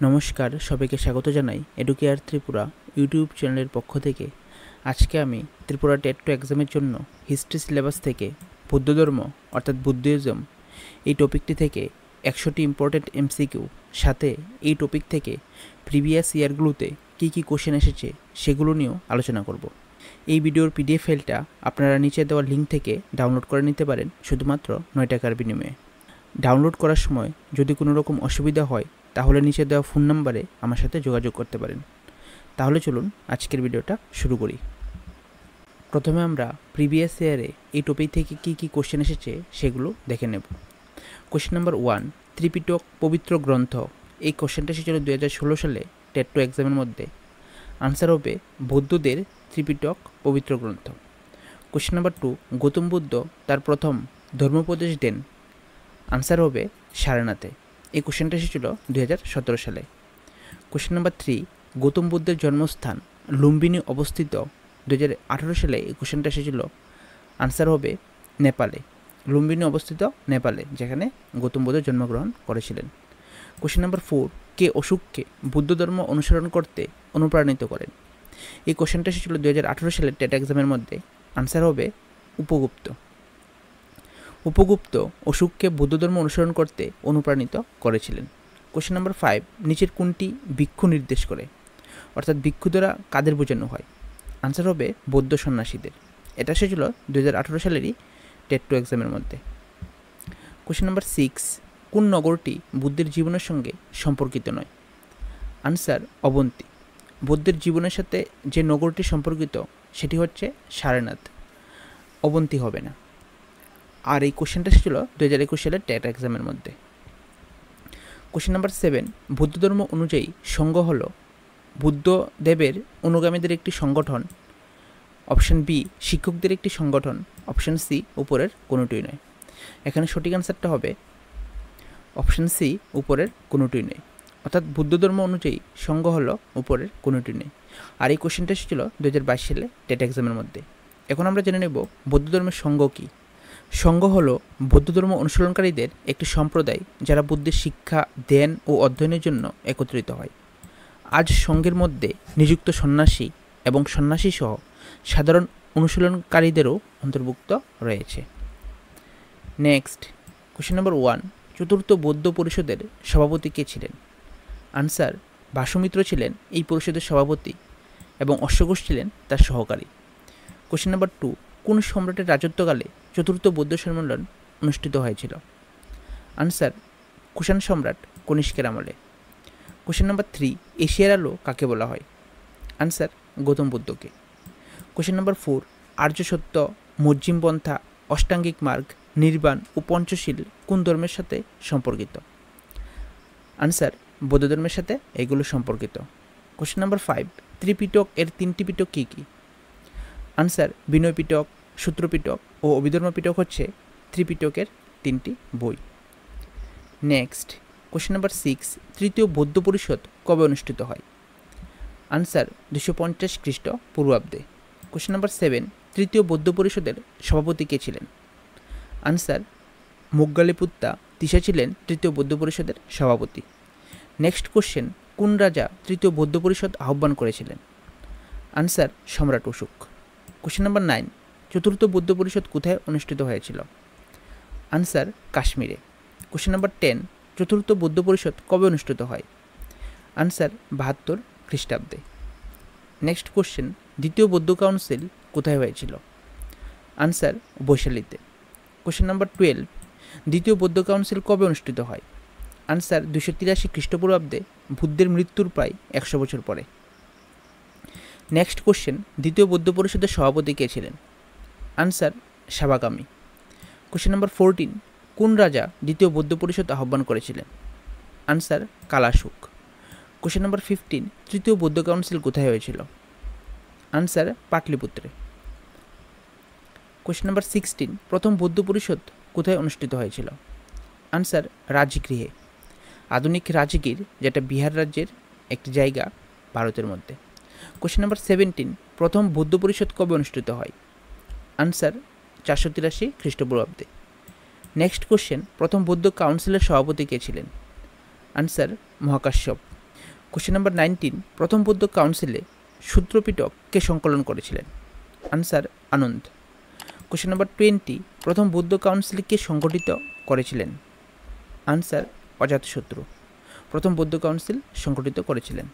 নমস্কার, সবাইকে স্বাগত জানাই এডুকেয়ার ত্রিপুরা ইউটিউব চ্যানেলের পক্ষ থেকে। আজকে আমি ত্রিপুরা টেট টু এক্সামের জন্য হিস্ট্রি সিলেবাস থেকে বৌদ্ধ ধর্ম অর্থাৎ বুদ্ধিজম এই টপিকটি থেকে 100টি ইম্পর্টেন্ট এমসিকিউ, সাথে এই টপিক থেকে প্রিভিয়াস ইয়ারগুলোতে কী কী কোশ্চেন এসেছে সেগুলো নিয়েও আলোচনা করব। এই ভিডিওর পিডিএফ ফাইলটা আপনারা নিচে দেওয়া লিঙ্ক থেকে ডাউনলোড করে নিতে পারেন শুধুমাত্র 9 টাকার বিনিময়ে। ডাউনলোড করার সময় যদি কোনো রকম অসুবিধা হয় তাহলে নিচে দেওয়া ফোন নাম্বারে আমার সাথে যোগাযোগ করতে পারেন। তাহলে চলুন আজকের ভিডিওটা শুরু করি। প্রথমে আমরা প্রিভিয়াস ইয়ারে এই টপিক থেকে কী কী কোশ্চেন এসেছে সেগুলো দেখে নেব। কোশ্চেন নাম্বার 1, ত্রিপিটক পবিত্র গ্রন্থ। এই কোশ্চেনটা এসেছিল 2016 সালে টেট টু এক্সামের মধ্যে। আনসার হবে বৌদ্ধদের ত্রিপিটক পবিত্র গ্রন্থ। কোশ্চেন নাম্বার 2, গৌতম বুদ্ধ তার প্রথম ধর্মোপদেশ দেন। আনসার হবে সারনাথে। এই কোশ্চেনটা এসেছিল 2017 সালে। কোশ্চেন নাম্বার 3, গৌতম বুদ্ধের জন্মস্থান লুম্বিনী অবস্থিত। 2018 সালে এই কোশ্চেনটা এসেছিল। আনসার হবে নেপালে। লুম্বিনী অবস্থিত নেপালে, যেখানে গৌতম বুদ্ধ জন্মগ্রহণ করেছিলেন। কোশ্চেন নাম্বার 4, কে অশোককে বুদ্ধ ধর্ম অনুসরণ করতে অনুপ্রাণিত করেন। এই কোশ্চেনটা এসেছিল 2018 সালে টেট এক্সামের মধ্যে। আনসার হবে উপগুপ্ত। উপগুপ্ত অশোককে বৌদ্ধ ধর্ম অনুসরণ করতে অনুপ্রাণিত করেছিলেন। কোশ্চেন নাম্বার 5, নিচের কোনটি ভিক্ষু নির্দেশ করে, অর্থাৎ ভিক্ষু দ্বারা কাদের বোঝানো হয়। আনসার হবে বৌদ্ধ সন্ন্যাসীদের। এটা এসেছিল 2018 সালেরই টেট টু এক্সামের মধ্যে। কোশ্চেন নাম্বার 6, কোন নগরটি বুদ্ধের জীবনের সঙ্গে সম্পর্কিত নয়। আনসার অবন্তী। বুদ্ধের জীবনের সাথে যে নগরটি সম্পর্কিত সেটি হচ্ছে সারনাথ, অবন্তী হবে না। আর এই কোশ্চেনটা ছিল 2021 সালের টেট এক্সামের মধ্যে। কোশ্চেন নাম্বার 7, বৌদ্ধ ধর্ম অনুযায়ী সংঘ হল বুদ্ধদেবের অনুগামীদের একটি সংগঠন। অপশন বি, শিক্ষকদের একটি সংগঠন। অপশন সি, উপরের কোনোটিই নয়। এখানে সঠিক অ্যান্সারটা হবে অপশন সি, উপরের কোনোটিই নয়। অর্থাৎ বৌদ্ধ ধর্ম অনুযায়ী সংঘ হল উপরের কোনোটি নেই। আর এই কোশ্চেনটা এসেছিল 2022 সালে টেট এক্সামের মধ্যে। এখন আমরা জেনে নেব বৌদ্ধ ধর্মের সংঘ কী। সংঘ হল বৌদ্ধ ধর্ম অনুসরণকারীদের একটি সম্প্রদায় যারা বুদ্ধের শিক্ষা, ধ্যান ও অধ্যয়নের জন্য একত্রিত হয়। আজ সংঘের মধ্যে নিযুক্ত সন্ন্যাসী এবং সন্ন্যাসী সহ সাধারণ অনুশীলনকারীদেরও অন্তর্ভুক্ত রয়েছে। নেক্সট, কোশ্চেন নাম্বার 1, চতুর্থ বৌদ্ধ পরিষদের সভাপতি কে ছিলেন। আনসার বাসুমিত্র ছিলেন এই পরিষদের সভাপতি এবং অশ্বঘোষ ছিলেন তার সহকারী। কোশ্চেন নাম্বার 2, কোন সম্রাটের রাজত্বকালে চতুর্থ বৌদ্ধ সম্মেলন অনুষ্ঠিত হয়েছিল। আনসার কুষাণ সম্রাট কনিষ্কের আমলে। কোশ্চেন নাম্বার 3, এশিয়ার আলো কাকে বলা হয়। আনসার গৌতম বুদ্ধকে। কোশ্চেন নাম্বার 4, আর্য সত্য, মজ্জিম পন্থা, অষ্টাঙ্গিক মার্গ, নির্বাণ ও পঞ্চশীল কোন ধর্মের সাথে সম্পর্কিত। আনসার বৌদ্ধ ধর্মের সাথে এগুলো সম্পর্কিত। কোশ্চেন নাম্বার 5, ত্রিপিটক এর 3টি পিটক কী কী। আনসার বিনয় পিটক, সূত্র পিটক ও অভিধর্ম পিটক হচ্ছে ত্রিপিটকের 3টি বই। নেক্সট, কোশ্চেন নাম্বার 6, তৃতীয় বৌদ্ধ পরিষদ কবে অনুষ্ঠিত হয়। আনসার 250 খ্রিস্টপূর্বাব্দে। কোশ্চেন নাম্বার 7, তৃতীয় বৌদ্ধ পরিষদের সভাপতি কে ছিলেন। আনসার মোগ্গালিপুত্তা তিসা ছিলেন তৃতীয় বৌদ্ধ পরিষদের সভাপতি। নেক্সট কোশ্চেন, কোন রাজা তৃতীয় বৌদ্ধ পরিষদ আহ্বান করেছিলেন। আনসার সম্রাট অশোক। কোশ্চেন নাম্বার 9, চতুর্থ বৌদ্ধ পরিষদ কোথায় অনুষ্ঠিত হয়েছিল। আনসার কাশ্মীরে। কোশ্চেন নাম্বার 10, চতুর্থ বৌদ্ধ পরিষদ কবে অনুষ্ঠিত হয়। আনসার 72 খ্রিস্টাব্দে। নেক্সট কোশ্চেন, দ্বিতীয় বৌদ্ধ কাউন্সিল কোথায় হয়েছিল। আনসার বৈশালীতে। কোশ্চেন নাম্বার 12, দ্বিতীয় বৌদ্ধ কাউন্সিল কবে অনুষ্ঠিত হয়। আনসার 283 খ্রিস্টপূর্বাব্দে, বুদ্ধের মৃত্যুর প্রায় 100 বছর পরে। নেক্সট কোশ্চেন, দ্বিতীয় বৌদ্ধ পরিষদের সভাপতি কে ছিলেন। আনসার সাবাকামি। কোশ্চেন নাম্বার 14, কোন রাজা দ্বিতীয় বৌদ্ধ পরিষদ আহ্বান করেছিলেন। আনসার কালাশুক। কোশ্চেন নাম্বার 15, তৃতীয় বৌদ্ধ কাউন্সিল কোথায় হয়েছিল। আনসার পাটলিপুত্রে। কোশ্চেন নাম্বার 16, প্রথম বৌদ্ধ পরিষদ কোথায় অনুষ্ঠিত হয়েছিল। আনসার রাজগৃহে। আধুনিক রাজগীর, যেটা বিহার রাজ্যের একটি জায়গা ভারতের মধ্যে। কোশ্চেন নাম্বার 17, প্রথম বৌদ্ধ পরিষদ কবে অনুষ্ঠিত হয়। আনসার 483 খ্রিস্টপূর্বাব্দে। নেক্সট কোশ্চেন, প্রথম বৌদ্ধ কাউন্সিলের সভাপতি কে ছিলেন। আনসার মহাকাশ্যপ। কোশ্চেন নাম্বার 19, প্রথম বৌদ্ধ কাউন্সিলে সূত্রপিটক কে সংকলন করেছিলেন? আনসার আনন্দ। কোশ্চেন নাম্বার 20, প্রথম বৌদ্ধ কাউন্সিল কে সংগঠিত করেছিলেন? আনসার অজাতশত্রু। প্রথম বৌদ্ধ কাউন্সিল সংগঠিত করেছিলেন।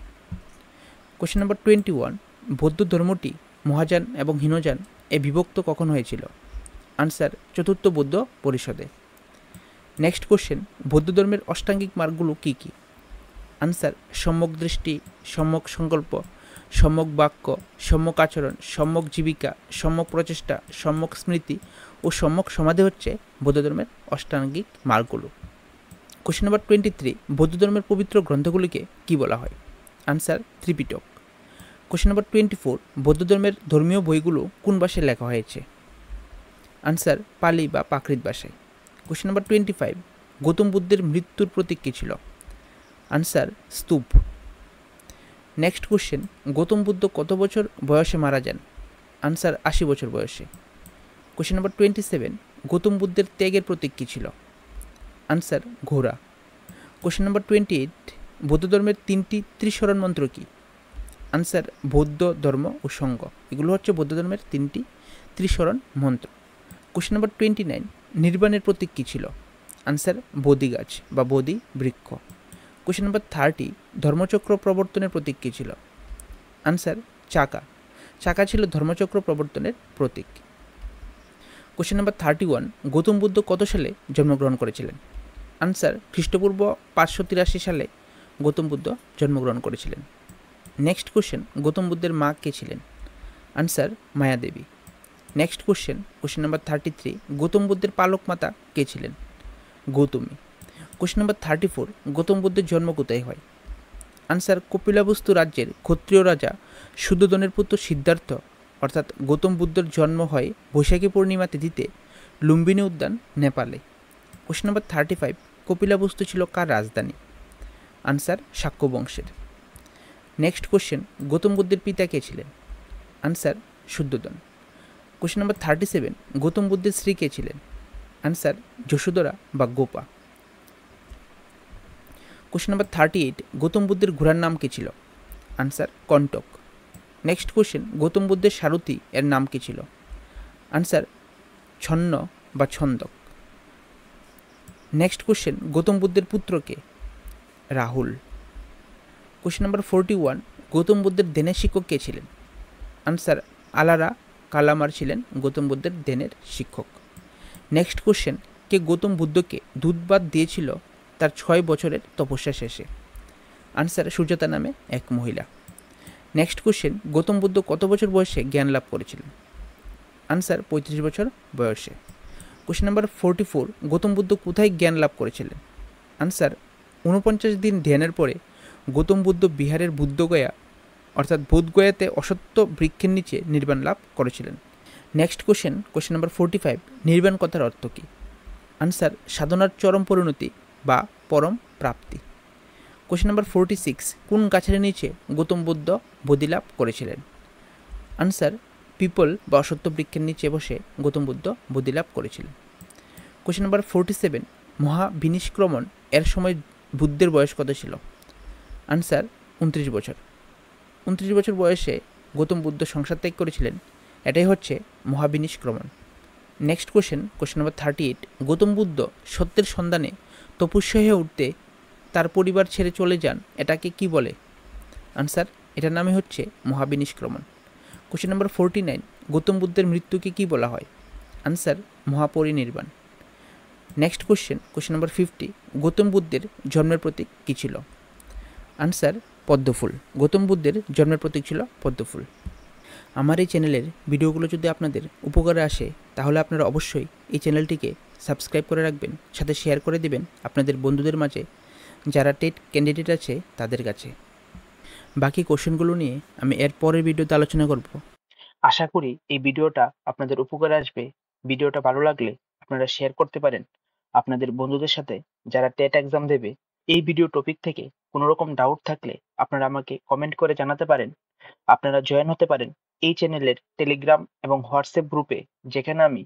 কোশ্চেন নাম্বার 21, বৌদ্ধ ধর্মটি মহাযান এবং হীনযান এ বিভক্ত কখন হয়েছিল? আনসার চতুর্থ বৌদ্ধ পরিষদে। নেক্সট কোশ্চেন, বৌদ্ধ ধর্মের অষ্টাঙ্গিক মার্গগুলো কী কী? আনসার সম্যক দৃষ্টি, সম্যক সংকল্প, সম্যক বাক্য, সম্যক আচরণ, সম্যক জীবিকা, সম্যক প্রচেষ্টা, সম্যক স্মৃতি ও সম্যক সমাধি হচ্ছে বৌদ্ধ ধর্মের অষ্টাঙ্গিক মার্গগুলো। কোশ্চেন নাম্বার 23, বৌদ্ধ ধর্মের পবিত্র গ্রন্থগুলিকে কী বলা হয়? আনসার ত্রিপিটক। কোশ্চেন নাম্বার 24, বৌদ্ধ ধর্মের ধর্মীয় বইগুলো কোন ভাষায় লেখা হয়েছে? আনসার পালি বা প্রাকৃত ভাষায়। কোশ্চেন নাম্বার 25, গৌতম বুদ্ধের মৃত্যুর প্রতীক কী ছিল? আনসার স্তূপ। নেক্সট কোশ্চেন, গৌতম বুদ্ধ কত বছর বয়সে মারা যান? আনসার 80 বছর বয়সে। কোশ্চেন নাম্বার 27, গৌতম বুদ্ধের ত্যাগের প্রতীক কী ছিল? আনসার ঘোড়া। কোশ্চেন নাম্বার 28, বৌদ্ধ ধর্মের 3টি ত্রিশরণ মন্ত্র কী? আনসার বৌদ্ধ, ধর্ম ও সঙ্গ। এগুলো হচ্ছে বৌদ্ধ ধর্মের 3টি ত্রিশরণ মন্ত্র। কোশ্চেন নাম্বার 29, নির্বাণের প্রতীক কী ছিল? আনসার বোধি গাছ বা বোধি বৃক্ষ। কোশ্চেন নাম্বার 30, ধর্মচক্র প্রবর্তনের প্রতীক কী ছিল? আনসার চাকা। চাকা ছিল ধর্মচক্র প্রবর্তনের প্রতীক। কোশ্চেন নাম্বার 31, গৌতম বুদ্ধ কত সালে জন্মগ্রহণ করেছিলেন? আনসার খ্রিস্টপূর্ব 583 সালে গৌতম বুদ্ধ জন্মগ্রহণ করেছিলেন। নেক্সট কোশ্চেন, গৌতম বুদ্ধের মা কে ছিলেন? Answer Mayadevi. Next question, question number 33, Gautam বুদ্ধের পালক মাতা কে ছিলেন? গৌতমী। কোশ্চেন নাম্বার 34, গৌতম বুদ্ধের জন্ম কোথায় হয়? আনসার কপিলাবস্তু রাজ্যের ক্ষত্রিয় রাজা শুদ্ধোধনের পুত্র সিদ্ধার্থ, অর্থাৎ গৌতম বুদ্ধের জন্ম হয় বৈশাখী পূর্ণিমা তিথিতে লুম্বিনী উদ্যান, নেপালে। কোশ্চেন নাম্বার 35, কপিলাবস্তু ছিল কার রাজধানী? আনসার শাক্য বংশের। নেক্সট কোশ্চেন, গৌতম বুদ্ধের পিতা কে ছিলেন? Answer Suddhodana. Question number 37, Gautam বুদ্ধের স্ত্রী কে ছিলেন? আনসার যশোধরা বা গোপা। কোশ্চেন নাম্বার 38, গৌতম বুদ্ধের ঘোড়ার নাম কী ছিল? আনসার কণ্টক। নেক্সট কোশ্চেন, গৌতম বুদ্ধের সারথি এর নাম কী ছিল? আনসার ছন্ন বা ছন্দক। নেক্সট কোশ্চেন, গৌতম বুদ্ধের পুত্র কে? রাহুল। কোশ্চেন নাম্বার 41, গৌতম বুদ্ধের ধ্যানের শিক্ষক কে ছিলেন? আনসার আলারা কালামার ছিলেন গৌতম বুদ্ধের ধ্যানের শিক্ষক। নেক্সট কোশ্চেন, কে গৌতম বুদ্ধকে দুধ দিয়েছিল তার 6 বছরের তপস্যা শেষে? আনসার সুজাতা নামে এক মহিলা। নেক্সট কোশ্চেন, গৌতম বুদ্ধ কত বছর বয়সে জ্ঞান লাভ করেছিলেন? আনসার 35 বছর বয়সে। কোশ্চেন নাম্বার 44, গৌতম বুদ্ধ কোথায় জ্ঞান লাভ করেছিলেন? আনসার 49 দিন ধ্যানের পরে গৌতম বুদ্ধ বিহারের বুদ্ধগয়া অর্থাৎ বোধগয়াতে অসত্য বৃক্ষের নিচে নির্বাণ লাভ করেছিলেন। নেক্সট কোশ্চেন নাম্বার 45, নির্বাণ কথার অর্থ কী? আনসার সাধনার চরম পরিণতি বা পরম প্রাপ্তি। কোশ্চেন নাম্বার 46, কোন গাছের নিচে গৌতম বুদ্ধ বোধি লাভ করেছিলেন? আনসার পিপল বা অসত্য বৃক্ষের নিচে বসে গৌতম বুদ্ধ বোধি লাভ করেছিলেন। কোশ্চেন নাম্বার 47, মহাবিনিষ্ক্রমণ এর সময় বুদ্ধের বয়স কত ছিল? আনসার 29 বছর। 29 বছর বয়সে গৌতম বুদ্ধ সংসার ত্যাগ করেছিলেন। এটাই হচ্ছে মহাবিনিষ্ক্রমণ। Next question number 38, Gautam Buddha সত্যের সন্ধানে তপস্যা হয়ে উঠতে তার পরিবার ছেড়ে চলে যান, এটাকে কি বলে? আনসার এটার নামে হচ্ছে মহাবিনিষ্ক্রমণ। কোশ্চেন নাম্বার 49, গৌতম বুদ্ধের মৃত্যুকে কি বলা হয়? আনসার মহাপরিনির্বাণ। নেক্সট কোশ্চেন নাম্বার 50, গৌতম বুদ্ধের জন্মের প্রতীক কী ছিল? আনসার পদ্মফুল। গৌতম বুদ্ধের জন্মের প্রতীক ছিল পদ্মফুল। আমার এই চ্যানেলের ভিডিওগুলো যদি আপনাদের উপকারে আসে তাহলে আপনারা অবশ্যই এই চ্যানেলটিকে সাবস্ক্রাইব করে রাখবেন, সাথে শেয়ার করে দিবেন আপনাদের বন্ধুদের মাঝে যারা টেট ক্যান্ডিডেট আছে তাদের কাছে। বাকি কোশ্চেনগুলো নিয়ে আমি এর পরের ভিডিওতে আলোচনা করব। আশা করি এই ভিডিওটা আপনাদের উপকারে আসবে। ভিডিওটা ভালো লাগলে আপনারা শেয়ার করতে পারেন আপনাদের বন্ধুদের সাথে যারা টেট এক্সাম দেবে। এই ভিডিও টপিক থেকে কোনো রকম ডাউট থাকলে আপনারা আমাকে কমেন্ট করে জানাতে পারেন। আপনারা জয়েন হতে পারেন এই চ্যানেলের টেলিগ্রাম এবং হোয়াটসঅ্যাপ গ্রুপে, যেখানে আমি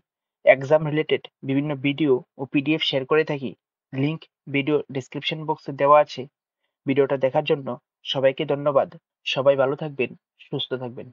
এক্সাম রিলেটেড বিভিন্ন ভিডিও ও পিডিএফ শেয়ার করে থাকি। লিংক ভিডিও ডেসক্রিপশন বক্সে দেওয়া আছে। ভিডিওটা দেখার জন্য সবাইকে ধন্যবাদ। সবাই ভালো থাকবেন, সুস্থ থাকবেন।